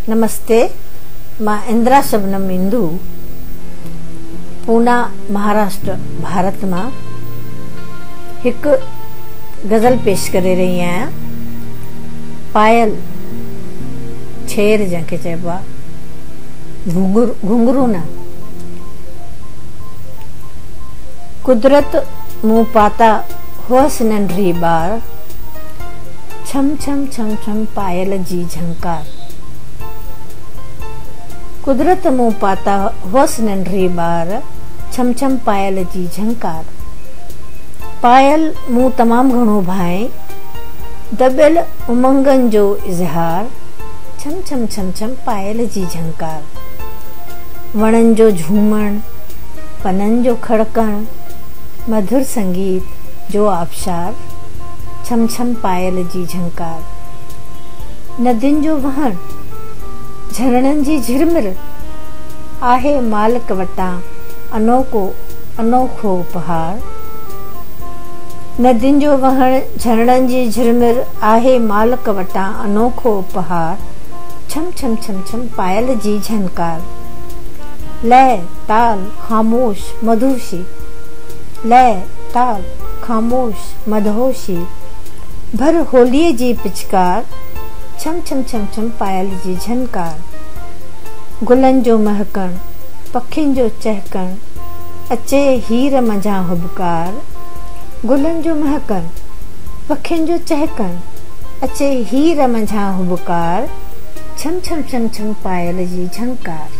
नमस्ते, मां इंदिरा शबनम इंदु पूना महाराष्ट्र भारत मां एक गज़ल पेश करे रही आहियां। पायल छेर जंहिंखे चइबो आहे, घुंघरू न। कुदरत मूं पाता हुअसि नंढड़ी ॿार, छम छम छम छम पायल जी झंकार। कुदरत मूं पाता हुअसि नंढड़ी ॿार, छम छम पायल जी झंकार। पायल मूं तमामु घणो भाए, दॿियल उमंगनि जो इज़हार, छम छम छम छम पायल जी झंकार। वणनि जो झूमण, पननि जो खड़कण, मधुर संगीत जो आबशार, छम छम पायल जी झंकार। नदियुनि जो वहण, झरणनि जी झिरमिर, आहे मालिक वटां अनोखो उपहार। नदियुनि जो वहण, झरणनि जी झिरमिर, आहे मालिक वटां अनोखो उपहार, छम छम छम छम पायल जी झंकार। लय ताल ख़ामोश मधुशी, लय ताल ख़ामोश मदहोशी, भर होलीअ जी पिचकार, छम छम छम छम पायल जी झंकार। गुलनि जो महकण, पखियुनि जो चहकण, अचे हीर मंझां हुबकार। गुलनि जो महकण, पखियुनि जो चहकण, अचे हीर मंझां हुबकार, छम छम छम छम पायल जी झंकार।